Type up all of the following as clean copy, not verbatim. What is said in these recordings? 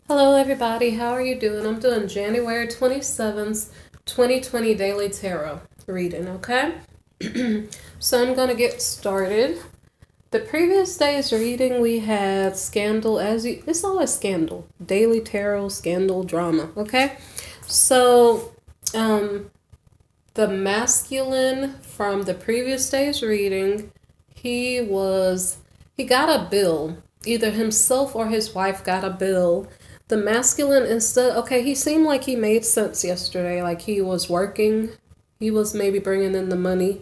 Hello, everybody. How are you doing? I'm doing January 27th, 2020 Daily Tarot reading, okay? So I'm going to get started. The previous day's reading, we had scandal, it's always scandal. Daily Tarot, scandal, drama, okay? So, the masculine from the previous day's reading, he got a bill. Either himself or his wife got a bill. The masculine instead, okay, he seemed like he made sense yesterday. Like he was working, he was maybe bringing in the money.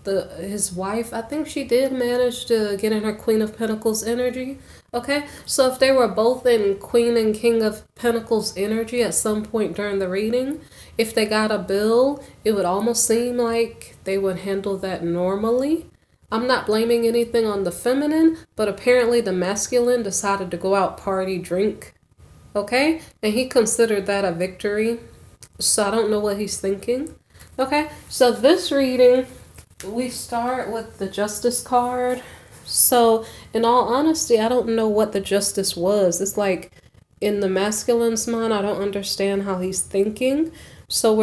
His wife, I think she did manage to get in her Queen of Pentacles energy. Okay, so if they were both in Queen and King of Pentacles energy at some point during the reading, if they got a bill, it would almost seem like they would handle that normally. I'm not blaming anything on the feminine, but apparently the masculine decided to go out, party, drink. Okay, and he considered that a victory. So I don't know what he's thinking. Okay, so this reading, we start with the Justice card. So, in all honesty, I don't know what the Justice was. It's like in the masculine's mind, I don't understand how he's thinking. So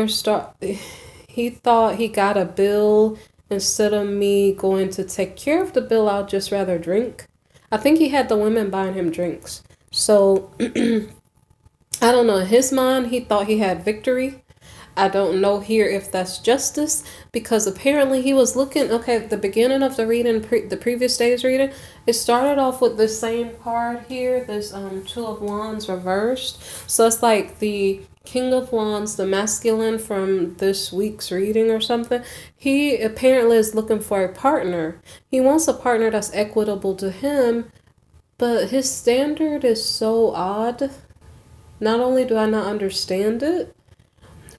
he thought he got a bill. Instead of me going to take care of the bill, I'll just rather drink. I think he had the women buying him drinks. So, I don't know. In his mind, he thought he had victory. I don't know here if that's justice, because apparently he was looking, okay, at the beginning of the reading, the previous day's reading, it started off with the same card here, this Two of Wands reversed. So it's like the King of Wands, the masculine from this week's reading or something. He apparently is looking for a partner. He wants a partner that's equitable to him, but his standard is so odd. Not only do I not understand it,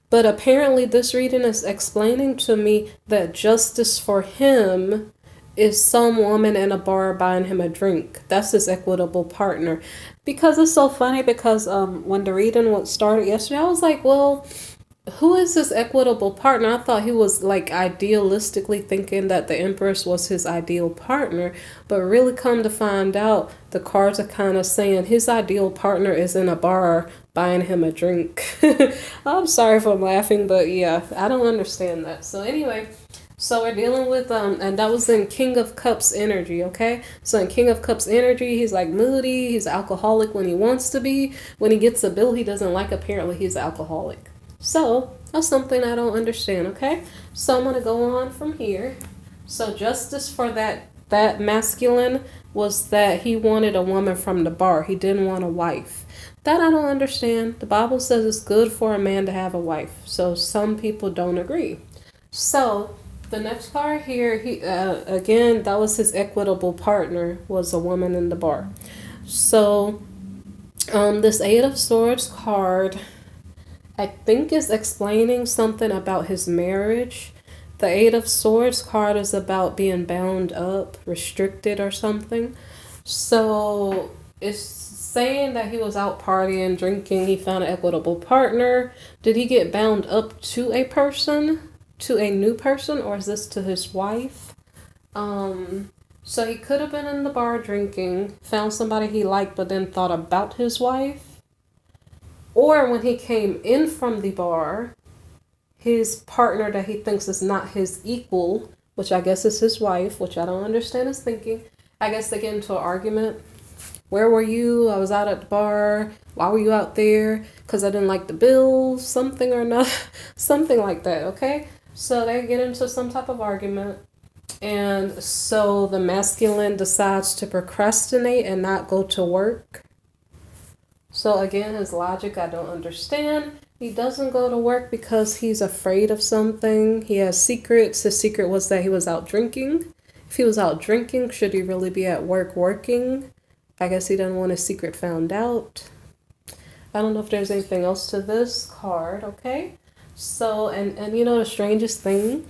but apparently this reading is explaining to me that justice for him is some woman in a bar buying him a drink. That's his equitable partner. Because it's so funny, because when the reading started yesterday, I was like, well, who is his equitable partner? I thought he was like idealistically thinking that the Empress was his ideal partner, but really come to find out, the cards are kind of saying his ideal partner is in a bar buying him a drink. I'm sorry if I'm laughing, but yeah, I don't understand that. So anyway, so we're dealing with and that was in King of Cups energy, okay? So in King of Cups energy, he's like moody, he's alcoholic when he wants to be. When he gets a bill he doesn't like, apparently he's alcoholic. So that's something I don't understand, okay? So I'm gonna go on from here. So justice for that masculine was that he wanted a woman from the bar. He didn't want a wife. That I don't understand. The Bible says it's good for a man to have a wife. So some people don't agree. So the next card here, he again, that was his equitable partner, was a woman in the bar. So this Eight of Swords card, I think, is explaining something about his marriage. The Eight of Swords card is about being bound up, restricted or something. So it's saying that he was out partying, drinking, he found an equitable partner. Did he get bound up to a person, to a new person, or is this to his wife? So he could have been in the bar drinking, found somebody he liked, but then thought about his wife. Or when he came in from the bar, his partner that he thinks is not his equal, which I guess is his wife, which I don't understand his thinking. I guess they get into an argument. Where were you? I was out at the bar. Why were you out there? Because I didn't like the bill, something or not, something like that, okay? So they get into some type of argument. And so the masculine decides to procrastinate and not go to work. So again, his logic I don't understand. He doesn't go to work because he's afraid of something. He has secrets. His secret was that he was out drinking. If he was out drinking, should he really be at work working? I guess he didn't want his secret found out. I don't know if there's anything else to this card, okay? So, and you know the strangest thing?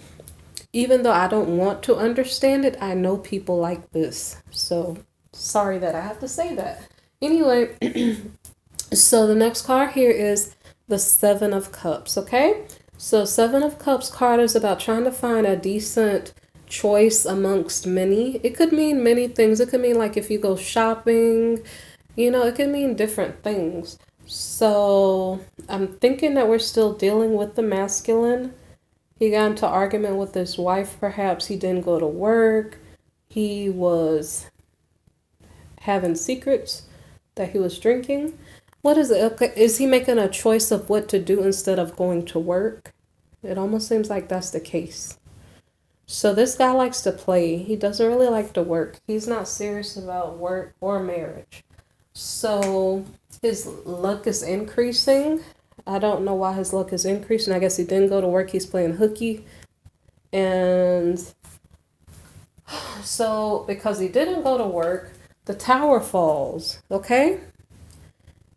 Even though I don't want to understand it, I know people like this. So, sorry that I have to say that. Anyway, so the next card here is the Seven of Cups, okay? So Seven of Cups card is about trying to find a decent choice amongst many. It could mean many things. It could mean like if you go shopping, you know, it could mean different things. So I'm thinking that we're still dealing with the masculine. He got into argument with his wife, perhaps. He didn't go to work. He was having secrets that he was drinking. What is it? Okay, is he making a choice of what to do instead of going to work? It almost seems like that's the case. So this guy likes to play. He doesn't really like to work. He's not serious about work or marriage. So his luck is increasing. I don't know why his luck is increasing. I guess he didn't go to work. He's playing hooky. And so because he didn't go to work, the tower falls. Okay?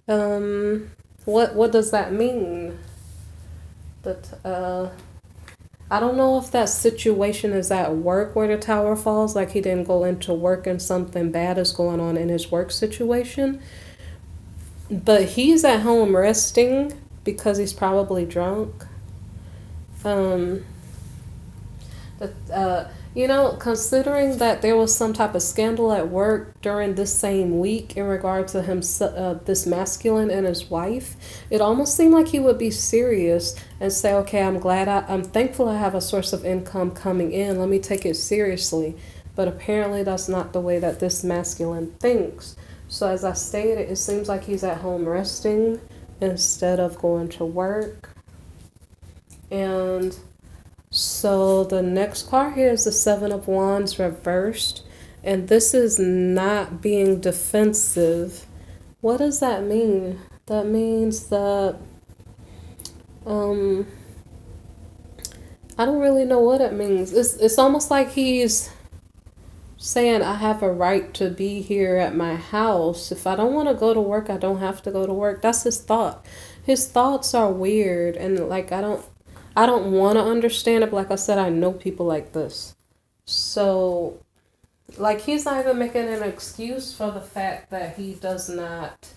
What does that mean? That I don't know if that situation is at work where the tower falls, like he didn't go into work and something bad is going on in his work situation. But he's at home resting because he's probably drunk. Considering that there was some type of scandal at work during this same week in regard to him, this masculine and his wife, it almost seemed like he would be serious and say, okay, I'm thankful I have a source of income coming in. Let me take it seriously. But apparently that's not the way that this masculine thinks. So as I stated, it seems like he's at home resting instead of going to work. And so the next card here is the Seven of Wands reversed. And this is not being defensive. What does that mean? That means that I don't really know what it means. It's almost like he's saying I have a right to be here at my house. If I don't want to go to work, I don't have to go to work. That's his thought. His thoughts are weird, and like I don't want to understand it, but like I said, I know people like this. So like he's not even making an excuse for the fact that he does not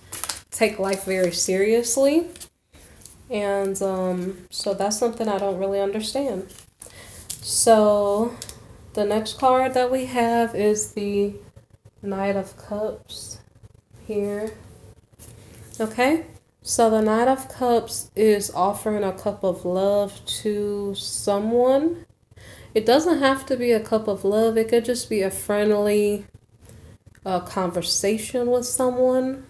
take life very seriously. And so that's something I don't really understand. So the next card that we have is the Knight of Cups here. Okay, so the Knight of Cups is offering a cup of love to someone. It doesn't have to be a cup of love. It could just be a friendly conversation with someone.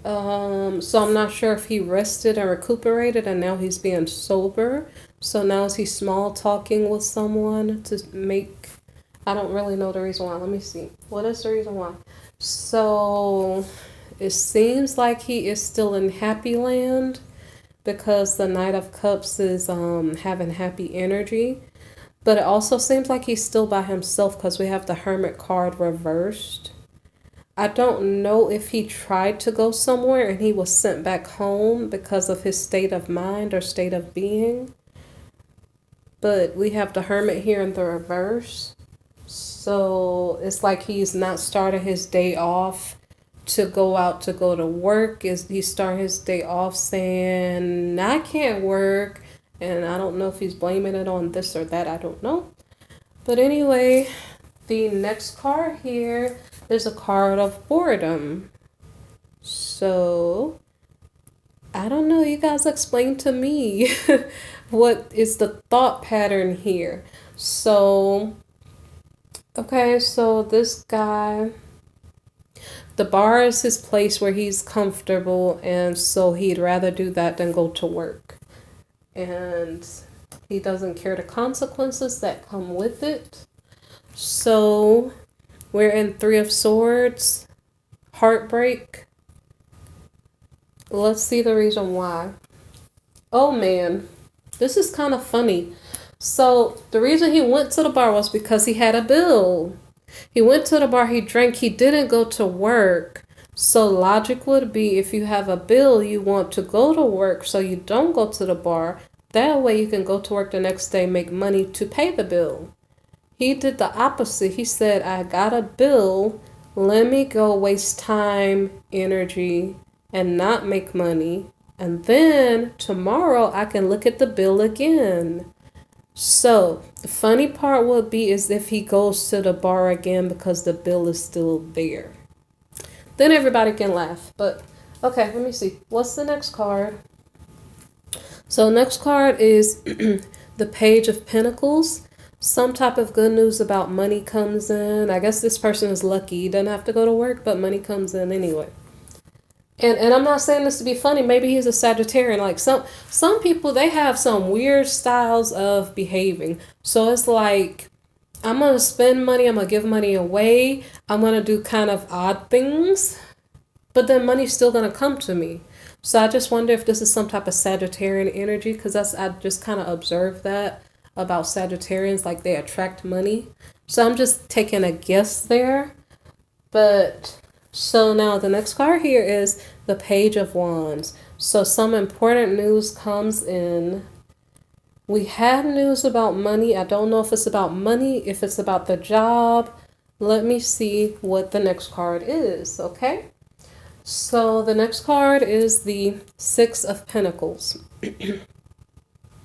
So I'm not sure if he rested and recuperated and now he's being sober. So now is he small talking with someone to make, I don't really know the reason why. Let me see. What is the reason why? So it seems like he is still in happy land because the Knight of Cups is having happy energy. But it also seems like he's still by himself because we have the Hermit card reversed. I don't know if he tried to go somewhere and he was sent back home because of his state of mind or state of being. But we have the Hermit here in the reverse. So it's like he's not started his day off to go out to go to work. He started his day off saying, I can't work. And I don't know if he's blaming it on this or that. I don't know. But anyway, the next card here is a card of boredom. So I don't know. You guys explain to me what is the thought pattern here. So, okay, so this guy, the bar is his place where he's comfortable, and so he'd rather do that than go to work. And he doesn't care the consequences that come with it. So we're in Three of Swords, heartbreak. Let's see the reason why. Oh man, this is kind of funny. So the reason he went to the bar was because he had a bill. He went to the bar, he drank, he didn't go to work. So logic would be if you have a bill, you want to go to work so you don't go to the bar. That way you can go to work the next day, make money to pay the bill. He did the opposite. He said, I got a bill. Let me go waste time, energy, and not make money. And then tomorrow I can look at the bill again. So the funny part would be is if he goes to the bar again because the bill is still there. Then everybody can laugh. But Okay, let me see. What's the next card? So next card is the Page of Pentacles. Some type of good news about money comes in. I guess this person is lucky. He doesn't have to go to work, but money comes in anyway. And I'm not saying this to be funny. Maybe he's a Sagittarian. Like some people, they have some weird styles of behaving. So it's like, I'm going to spend money. I'm going to give money away. I'm going to do kind of odd things. But then money's still going to come to me. So I just wonder if this is some type of Sagittarian energy. Because I just kind of observed that about Sagittarians. Like they attract money. So I'm just taking a guess there. But so now the next card here is the Page of Wands. So some important news comes in. We had news about money. I don't know if it's about money, if it's about the job. Let me see what the next card is, okay? So the next card is the Six of Pentacles.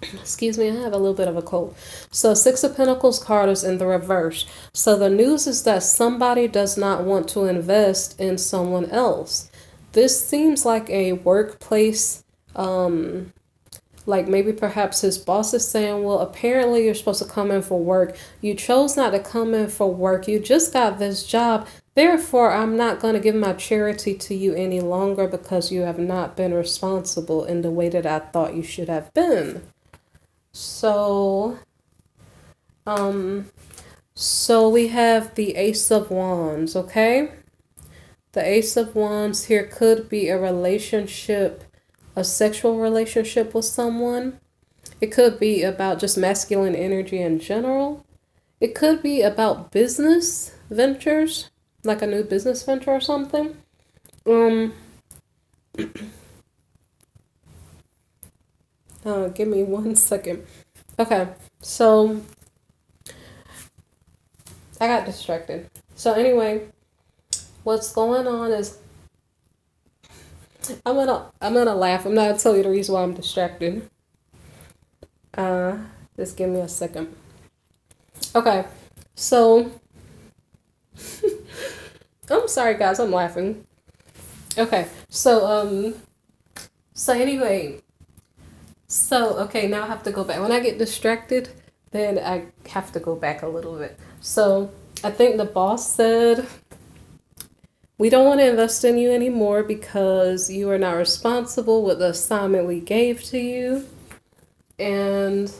Excuse me, I have a little bit of a cold. So Six of Pentacles card is in the reverse. So the news is that somebody does not want to invest in someone else. This seems like a workplace, like maybe perhaps his boss is saying, well, apparently you're supposed to come in for work. You chose not to come in for work. You just got this job. Therefore, I'm not going to give my charity to you any longer because you have not been responsible in the way that I thought you should have been. So we have the Ace of Wands, okay? The Ace of Wands here could be a relationship, a sexual relationship with someone. It could be about just masculine energy in general. It could be about business ventures, like a new business venture or something. Give me 1 second. Okay, so I got distracted. So anyway, what's going on is I'm gonna laugh. I'm not gonna tell you the reason why I'm distracted. Just give me a second. Okay, so I'm sorry guys, I'm laughing. Okay, so anyway. So, okay, now I have to go back. When I get distracted, then I have to go back a little bit. So, I think the boss said, we don't want to invest in you anymore because you are not responsible with the assignment we gave to you. And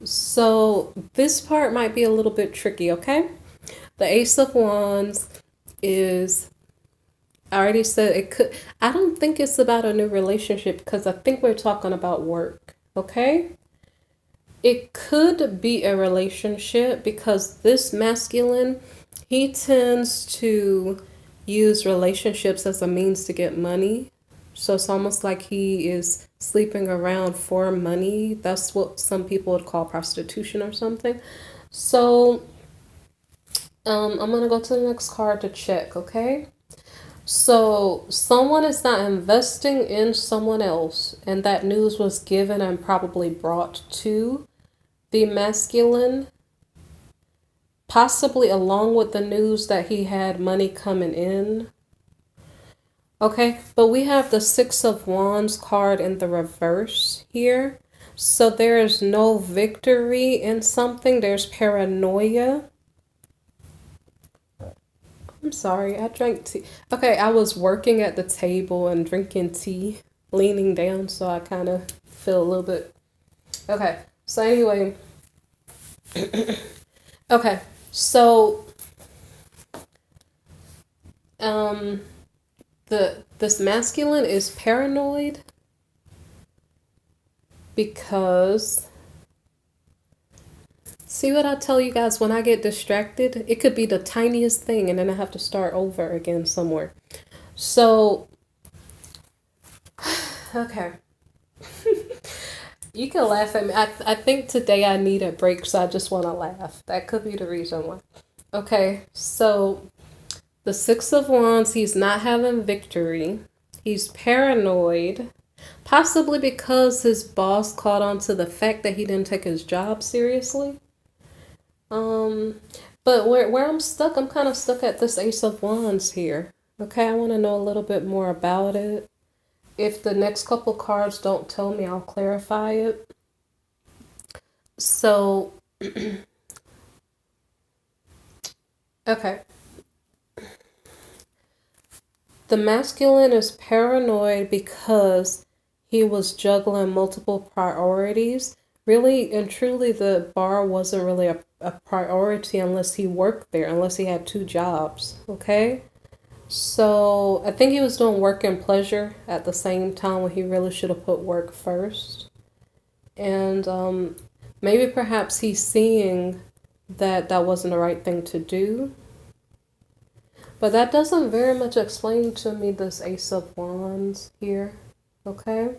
so, this part might be a little bit tricky, okay? The Ace of Wands is... I already said it could. I don't think it's about a new relationship because I think we're talking about work, okay? It could be a relationship because this masculine, he tends to use relationships as a means to get money. So it's almost like he is sleeping around for money. That's what some people would call prostitution or something. So I'm going to go to the next card to check, okay? So someone is not investing in someone else, and that news was given and probably brought to the masculine, possibly along with the news that he had money coming in. Okay, but we have the Six of Wands card in the reverse here. So there is no victory in something. There's paranoia. I'm sorry, I drank tea. Okay, I was working at the table and drinking tea, leaning down, so I kind of feel a little bit... Okay, so anyway. Okay, so... This masculine is paranoid because... See what I tell you guys, when I get distracted, it could be the tiniest thing and then I have to start over again somewhere. So, okay. You can laugh at me. I think today I need a break, so I just want to laugh. That could be the reason why. Okay, so the Six of Wands, he's not having victory. He's paranoid. Possibly because his boss caught on to the fact that he didn't take his job seriously. But where I'm stuck, I'm kind of stuck at this Ace of Wands here. Okay, I want to know a little bit more about it. If the next couple cards don't tell me, I'll clarify it. So, okay. The masculine is paranoid because he was juggling multiple priorities. Really and truly, the bar wasn't really a priority unless he worked there, unless he had two jobs, okay? So I think he was doing work and pleasure at the same time when he really should have put work first. And maybe perhaps he's seeing that that wasn't the right thing to do. But that doesn't very much explain to me this Ace of Wands here, okay?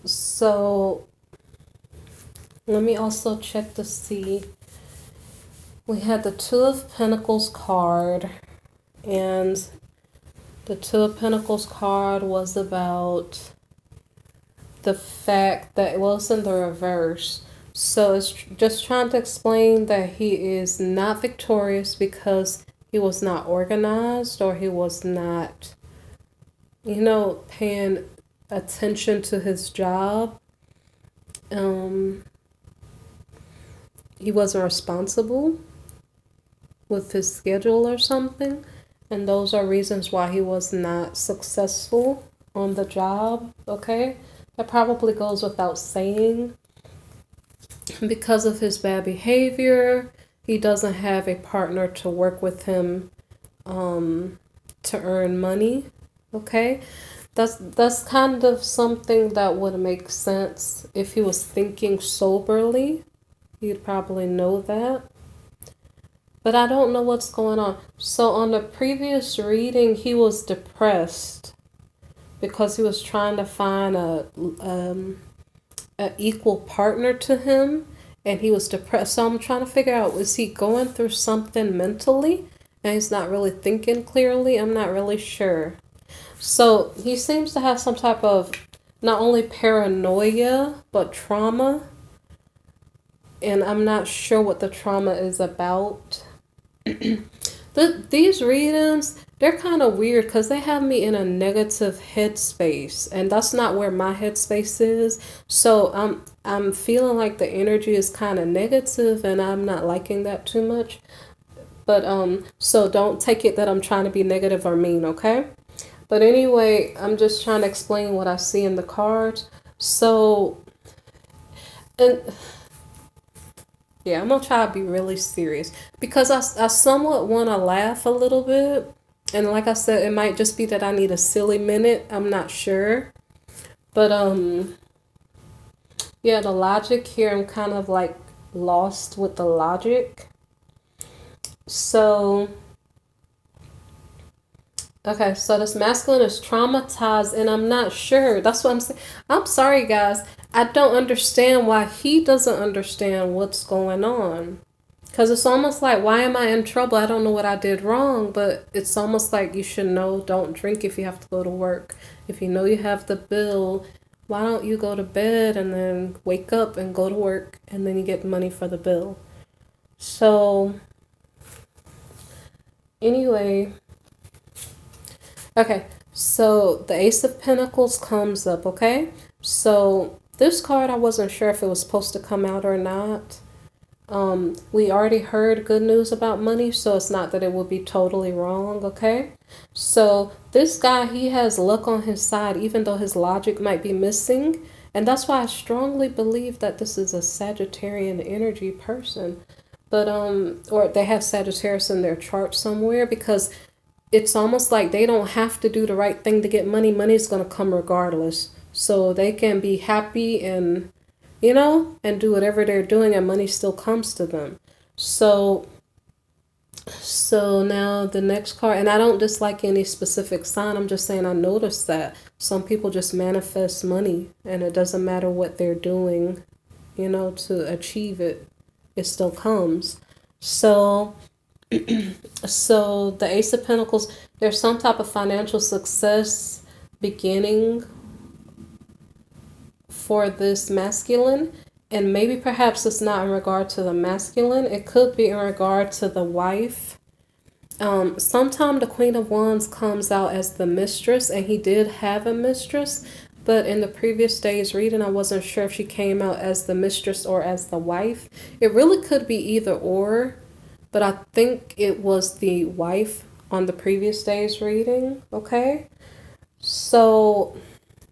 So let me also check to see. We had the Two of Pentacles card, and the Two of Pentacles card was about the fact that it was in the reverse. So it's just trying to explain that he is not victorious because he was not organized, or he was not, paying attention to his job. He wasn't responsible with his schedule or something. And those are reasons why he was not successful on the job, okay? That probably goes without saying. Because of his bad behavior, he doesn't have a partner to work with him to earn money, okay? That's kind of something that would make sense if he was thinking soberly. You'd probably know that. But I don't know what's going on. So on the previous reading, he was depressed because he was trying to find a equal partner to him, and he was depressed. So I'm trying to figure out, is he going through something mentally and he's not really thinking clearly? I'm not really sure. So he seems to have some type of not only paranoia but trauma, and I'm not sure what the trauma is about. These readings, they're kind of weird because they have me in a negative headspace, and that's not where my headspace is. So I'm feeling like the energy is kind of negative, and I'm not liking that too much. But so don't take it that I'm trying to be negative or mean, okay? But anyway, I'm just trying to explain what I see in the cards. So, and yeah, I'm gonna try to be really serious because I somewhat want to laugh a little bit. And like I said, it might just be that I need a silly minute. I'm not sure. But yeah, the logic here, I'm kind of like lost with the logic. So okay, so this masculine is traumatized, and I'm not sure. That's what I'm saying. I'm sorry, guys. I don't understand why he doesn't understand what's going on. Because it's almost like, why am I in trouble? I don't know what I did wrong, but it's almost like you should know, don't drink if you have to go to work. If you know you have the bill, why don't you go to bed and then wake up and go to work, and then you get money for the bill? So, anyway. Okay, so the Ace of Pentacles comes up, okay? So this card, I wasn't sure if it was supposed to come out or not. We already heard good news about money, so it's not that it would be totally wrong, okay? So this guy, he has luck on his side, even though his logic might be missing. And that's why I strongly believe that this is a Sagittarian energy person. But, or they have Sagittarius in their chart somewhere, because it's almost like they don't have to do the right thing to get money. Money's going to come regardless. So they can be happy and, and do whatever they're doing, and money still comes to them. So now the next card, and I don't dislike any specific sign. I'm just saying I noticed that some people just manifest money, and it doesn't matter what they're doing, to achieve it. It still comes. So the Ace of Pentacles, there's some type of financial success beginning for this masculine, and maybe perhaps it's not in regard to the masculine. It could be in regard to the wife. Sometime the Queen of Wands comes out as the mistress, and he did have a mistress, but in the previous day's reading, I wasn't sure if she came out as the mistress or as the wife. It really could be either or, but I think it was the wife on the previous day's reading, okay? So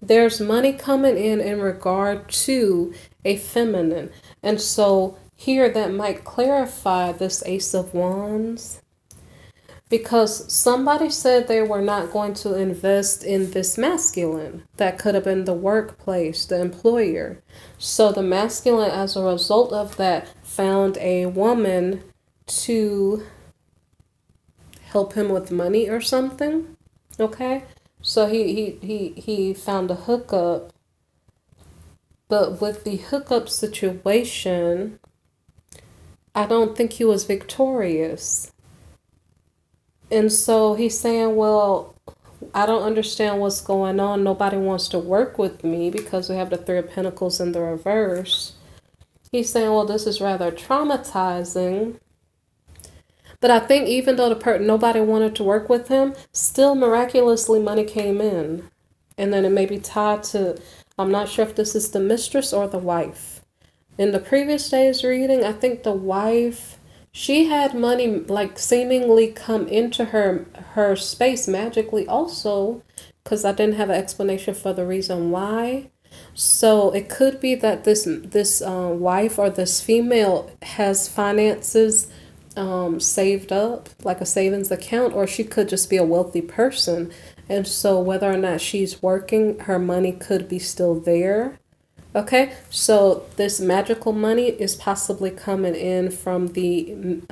there's money coming in regard to a feminine. And so here that might clarify this Ace of Wands, because somebody said they were not going to invest in this masculine. That could have been the workplace, the employer. So the masculine, as a result of that, found a woman to help him with money or something. Okay? So he found a hookup. But with the hookup situation, I don't think he was victorious. And so he's saying, well, I don't understand what's going on. Nobody wants to work with me because we have the Three of Pentacles in the reverse. He's saying, well, this is rather traumatizing. But I think even though nobody wanted to work with him, still miraculously money came in. And then it may be tied to, I'm not sure if this is the mistress or the wife. In the previous day's reading, I think the wife, she had money like seemingly come into her space magically also, because I didn't have an explanation for the reason why. So it could be that this wife or this female has finances saved up, like a savings account, or she could just be a wealthy person. And so whether or not she's working, her money could be still there. Okay, so this magical money is possibly coming in from the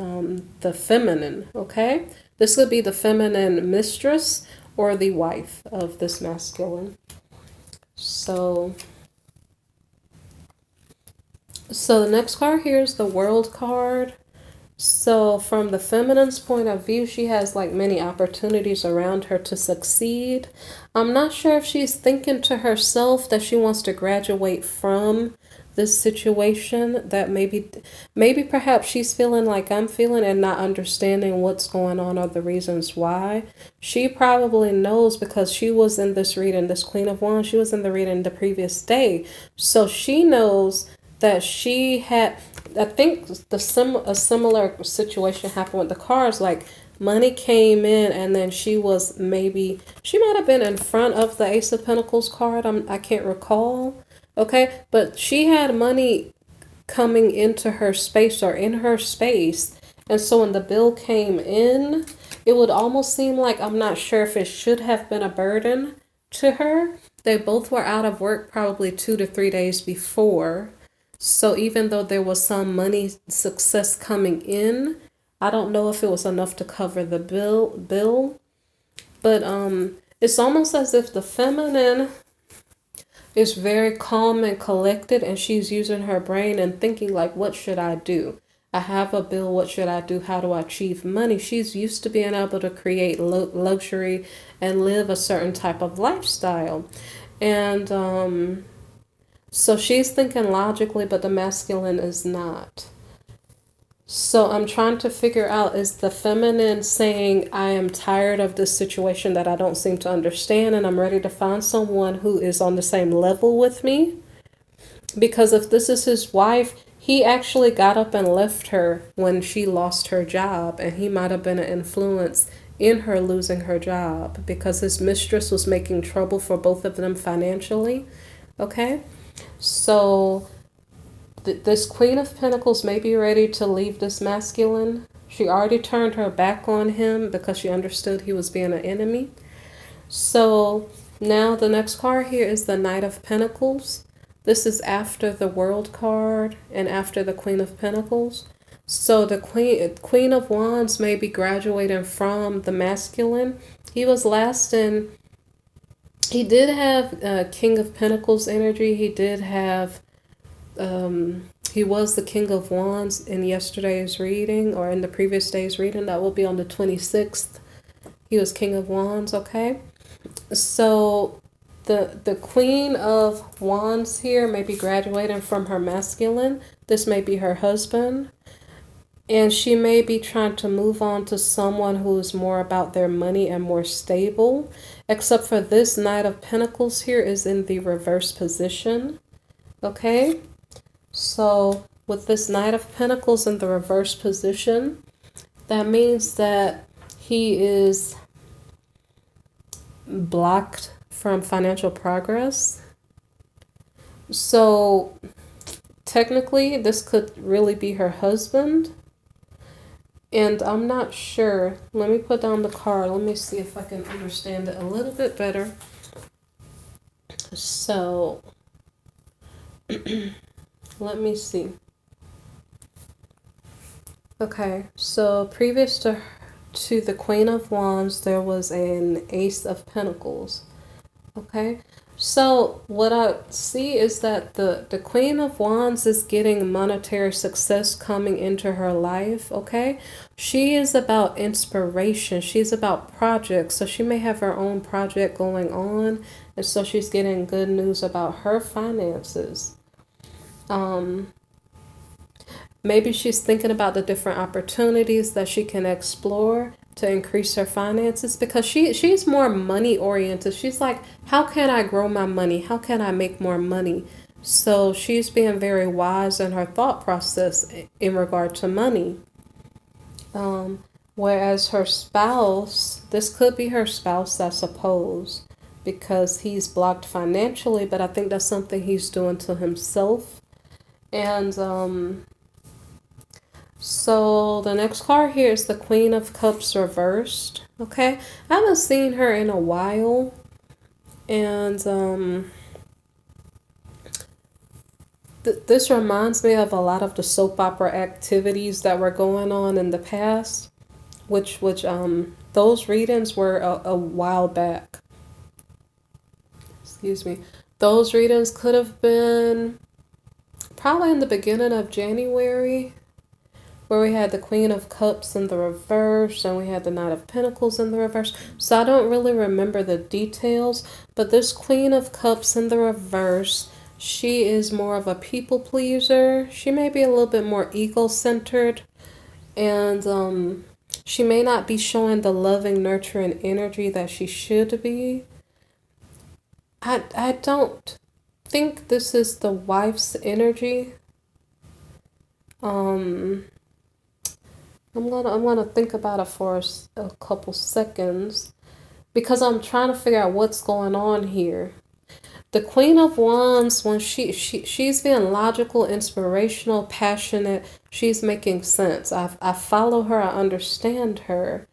feminine, okay? This could be the feminine mistress or the wife of this masculine. So the next card here is the World card. So from the feminine's point of view, she has like many opportunities around her to succeed. I'm not sure if she's thinking to herself that she wants to graduate from this situation, that maybe perhaps she's feeling like I'm feeling and not understanding what's going on or the reasons why. She probably knows because she was in this reading, this Queen of Wands, she was in the reading the previous day. So she knows that she had, I think a similar situation happened with the cards. Like money came in and then she might have been in front of the Ace of Pentacles card. I can't recall. Okay. But she had money coming into her space or in her space. And so when the bill came in, it would almost seem like, I'm not sure if it should have been a burden to her. They both were out of work probably 2 to 3 days before. So even though there was some money success coming in, I don't know if it was enough to cover the bill. But it's almost as if the feminine is very calm and collected, and she's using her brain and thinking like, what should I do? I have a bill. What should I do? How do I achieve money? She's used to being able to create luxury and live a certain type of lifestyle. And so she's thinking logically, but the masculine is not. So I'm trying to figure out, is the feminine saying, I am tired of this situation that I don't seem to understand, and I'm ready to find someone who is on the same level with me? Because if this is his wife, he actually got up and left her when she lost her job, and he might have been an influence in her losing her job because his mistress was making trouble for both of them financially. Okay? So this Queen of Pentacles may be ready to leave this masculine. She already turned her back on him because she understood he was being an enemy. So now the next card here is the Knight of Pentacles. This is after the World card and after the Queen of Pentacles. So the Queen of Wands may be graduating from the masculine. He was last in... He did have King of Pentacles energy. He did have, he was the King of Wands in yesterday's reading or in the previous day's reading. That will be on the 26th. He was King of Wands, okay? So the Queen of Wands here may be graduating from her masculine. This may be her husband. And she may be trying to move on to someone who's more about their money and more stable. Except for this Knight of Pentacles here is in the reverse position. Okay? So with this Knight of Pentacles in the reverse position, that means that he is blocked from financial progress. So technically, this could really be her husband. And I'm not sure. Let me put down the card. Let me see if I can understand it a little bit better. So, let me see. Okay, so previous to the Queen of Wands, there was an Ace of Pentacles. Okay, so what I see is that the Queen of Wands is getting monetary success coming into her life. Okay, she is about inspiration. She's about projects. So she may have her own project going on, and so she's getting good news about her finances. Maybe she's thinking about the different opportunities that she can explore to increase her finances, because she's more money oriented. She's like, how can I grow my money? How can I make more money? So she's being very wise in her thought process in regard to money. Whereas her spouse, this could be her spouse, I suppose, because he's blocked financially, but I think that's something he's doing to himself. And so the next card here is the Queen of Cups reversed. Okay, I haven't seen her in a while, and this reminds me of a lot of the soap opera activities that were going on in the past, which those readings were a while back. Excuse me. Those readings could have been probably in the beginning of January, where we had the Queen of Cups in the reverse and we had the Knight of Pentacles in the reverse. So I don't really remember the details, but this Queen of Cups in the reverse, she is more of a people pleaser. She may be a little bit more ego-centered, and she may not be showing the loving, nurturing energy that she should be. I don't think this is the wife's energy. I'm gonna think about it for a couple seconds, because I'm trying to figure out what's going on here. The Queen of Wands, when she's being logical, inspirational, passionate, she's making sense. I follow her, I understand her.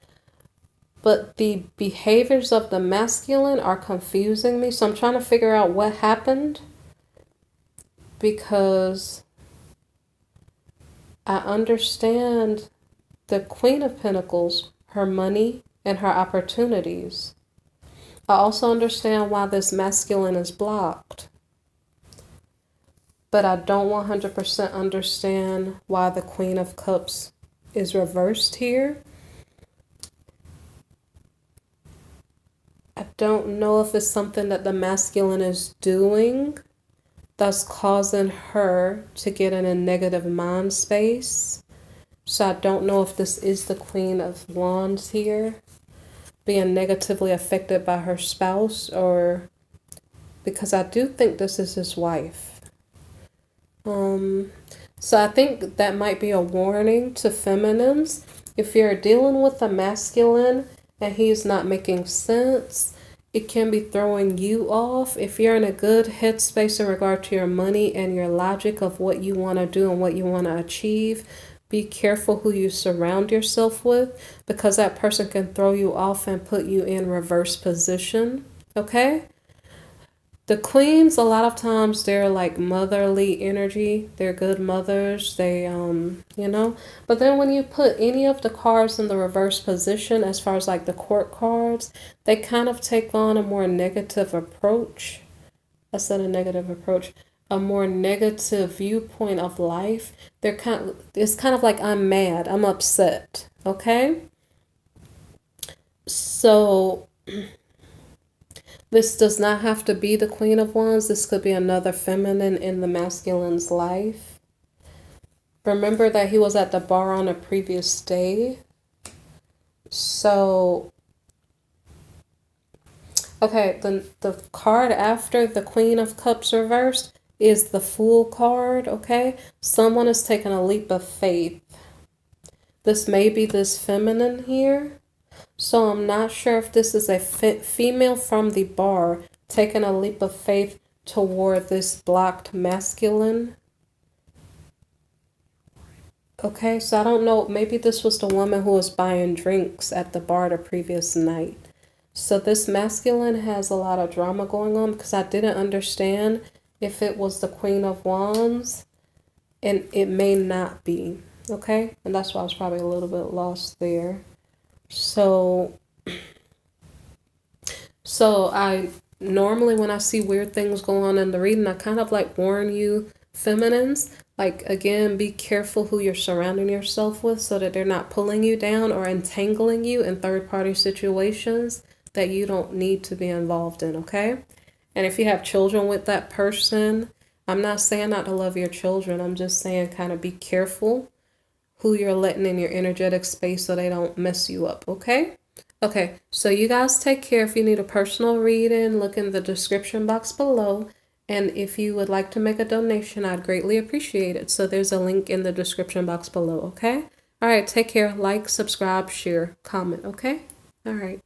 But the behaviors of the masculine are confusing me, so I'm trying to figure out what happened, because I understand the Queen of Pentacles, her money, and her opportunities. I also understand why this masculine is blocked. But I don't 100% understand why the Queen of Cups is reversed here. I don't know if it's something that the masculine is doing that's causing her to get in a negative mind space. So I don't know if this is the Queen of Wands here being negatively affected by her spouse, or because I do think this is his wife. So I think that might be a warning to feminines. If you're dealing with a masculine and he's not making sense, it can be throwing you off. If you're in a good headspace in regard to your money and your logic of what you want to do and what you want to achieve, be careful who you surround yourself with, because that person can throw you off and put you in reverse position. Okay? The queens, a lot of times, they're like motherly energy. They're good mothers. They, But then when you put any of the cards in the reverse position, as far as like the court cards, they kind of take on a more negative approach. I said a negative approach. A more negative viewpoint of life. It's kind of like, I'm mad, I'm upset. Okay? So this does not have to be the Queen of Wands. This could be another feminine in the masculine's life. Remember that he was at the bar on a previous day. So, okay, the card after the Queen of Cups reversed is the Fool card, okay? Someone is taking a leap of faith. This may be this feminine here. So I'm not sure if this is a female from the bar taking a leap of faith toward this blocked masculine. Okay, so I don't know. Maybe this was the woman who was buying drinks at the bar the previous night. So this masculine has a lot of drama going on because I didn't understand if it was the Queen of Wands, and it may not be. Okay, and that's why I was probably a little bit lost there. So I normally, when I see weird things go on in the reading, I kind of like warn you feminines, like, again, be careful who you're surrounding yourself with so that they're not pulling you down or entangling you in third-party situations that you don't need to be involved in, okay? And if you have children with that person, I'm not saying not to love your children. I'm just saying kind of be careful who you're letting in your energetic space so they don't mess you up, okay? Okay, so you guys take care. If you need a personal reading, look in the description box below. And if you would like to make a donation, I'd greatly appreciate it. So there's a link in the description box below, okay? All right, take care. Like, subscribe, share, comment, okay? All right.